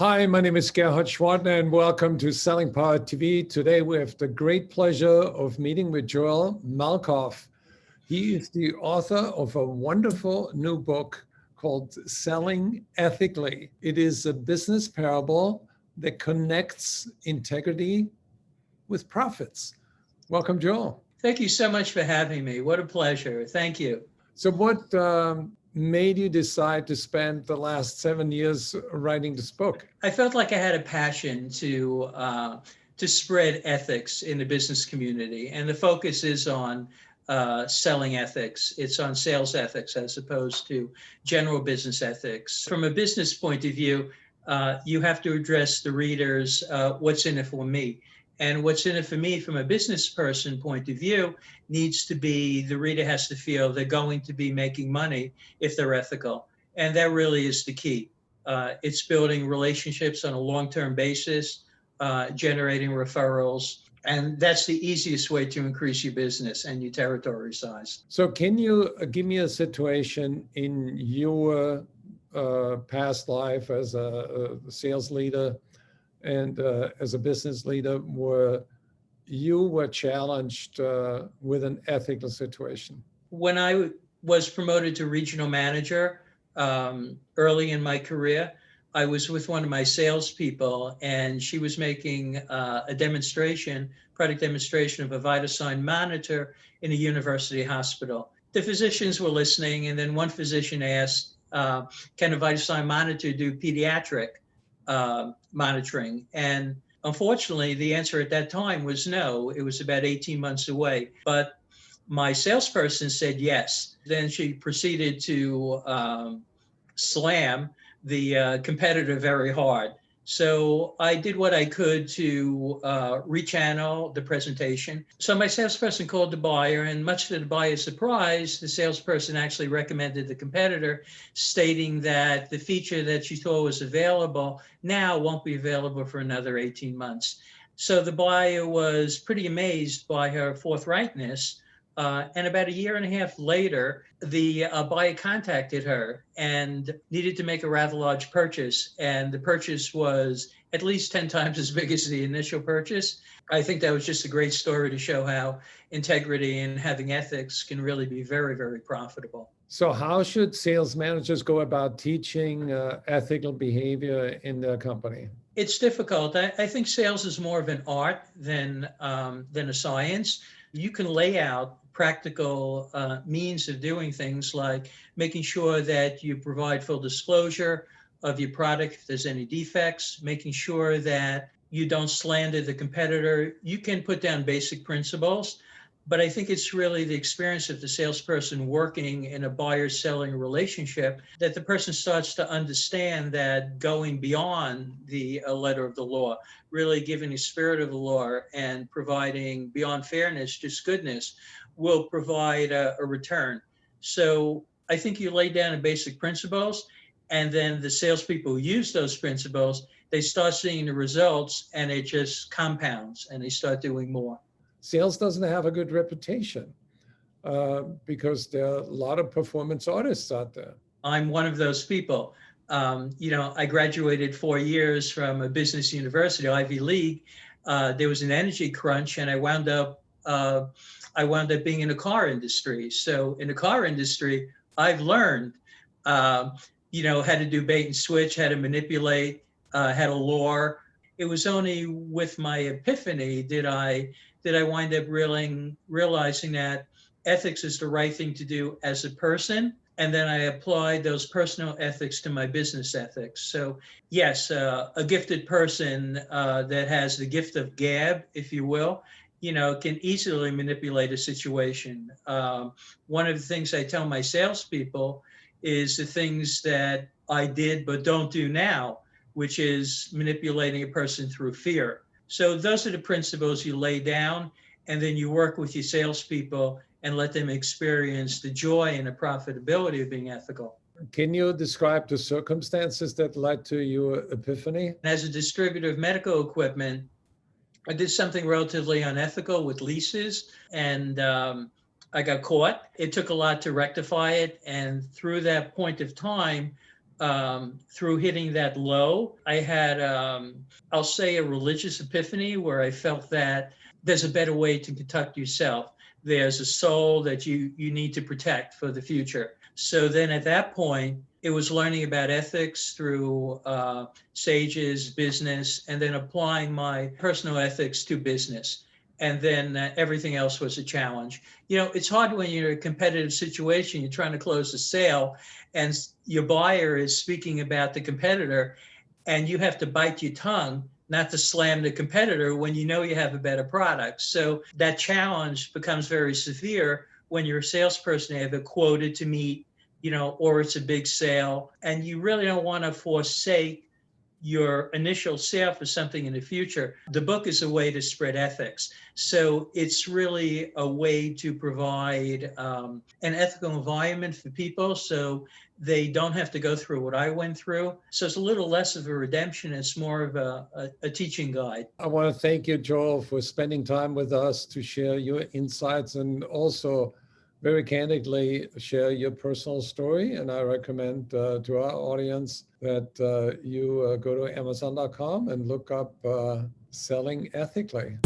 Hi, my name is Gerhard Schwartner and welcome to Selling Power TV. Today we have the great pleasure of meeting with Joel Malkoff. He is the author of a wonderful new book called Selling Ethically. It is a business parable that connects integrity with profits. Welcome, Joel. Thank you so much for having me. What a pleasure. Thank you. So what made you decide to spend the last 7 years writing this book? I felt like I had a passion to spread ethics in the business community, and the focus is on selling ethics. It's on sales ethics as opposed to general business ethics. From a business point of view, you have to address the readers, what's in it for me. And what's in it for me from a business person point of view needs to be, the reader has to feel they're going to be making money if they're ethical. And that really is the key. It's building relationships on a long-term basis, generating referrals. And that's the easiest way to increase your business and your territory size. So can you give me a situation in your past life as a sales leader and as a business leader where you were challenged with an ethical situation? When I was promoted to regional manager early in my career, I was with one of my salespeople, and she was making a product demonstration of a VitaSign monitor in a university hospital. The physicians were listening, and then one physician asked, can a VitaSign monitor do pediatric monitoring? And unfortunately, the answer at that time was no. It was about 18 months away. But my salesperson said yes. Then she proceeded to slam the competitor very hard. So I did what I could to rechannel the presentation. So my salesperson called the buyer, and much to the buyer's surprise, the salesperson actually recommended the competitor, stating that the feature that she thought was available now won't be available for another 18 months. So the buyer was pretty amazed by her forthrightness. And about 1.5 years later, the buyer contacted her and needed to make a rather large purchase. And the purchase was at least 10 times as big as the initial purchase. I think that was just a great story to show how integrity and having ethics can really be very, very profitable. So how should sales managers go about teaching ethical behavior in their company? It's difficult. I think sales is more of an art than a science. You can lay out practical means of doing things like making sure that you provide full disclosure of your product if there's any defects, making sure that you don't slander the competitor. You can put down basic principles, but I think it's really the experience of the salesperson working in a buyer-selling relationship that the person starts to understand that going beyond the letter of the law, really giving the spirit of the law and providing beyond fairness, just goodness, will provide a return. So I think you lay down the basic principles, and then the salespeople use those principles, they start seeing the results, and it just compounds, and they start doing more. Sales doesn't have a good reputation because there are a lot of performance artists out there. I'm one of those people. I graduated 4 years from a business university, Ivy League. There was an energy crunch, and I wound up being in the car industry. So in the car industry, I've learned, how to do bait and switch, how to manipulate, how to lure. It was only with my epiphany did I wind up realizing that ethics is the right thing to do as a person. And then I applied those personal ethics to my business ethics. So yes, a gifted person that has the gift of gab, if you will, can easily manipulate a situation. One of the things I tell my salespeople is the things that I did but don't do now, which is manipulating a person through fear. So those are the principles you lay down, and then you work with your salespeople and let them experience the joy and the profitability of being ethical. Can you describe the circumstances that led to your epiphany? As a distributor of medical equipment, I did something relatively unethical with leases, and I got caught. It took a lot to rectify it, and through that point of time, through hitting that low, I had, I'll say, a religious epiphany where I felt that there's a better way to conduct yourself. There's a soul that you need to protect for the future. So then at that point, it was learning about ethics through SAGE's business, and then applying my personal ethics to business. And then everything else was a challenge. You know, it's hard when you're in a competitive situation, you're trying to close a sale, and your buyer is speaking about the competitor, and you have to bite your tongue not to slam the competitor when you know you have a better product. So that challenge becomes very severe when you're a salesperson, you have a quota to meet, you know, or it's a big sale, and you really don't want to forsake your initial sale for something in the future. The book is a way to spread ethics. So it's really a way to provide an ethical environment for people so they don't have to go through what I went through. So it's a little less of a redemption. It's more of a teaching guide. I want to thank you, Joel, for spending time with us to share your insights and also very candidly share your personal story. And I recommend to our audience that you go to Amazon.com and look up Selling Ethically.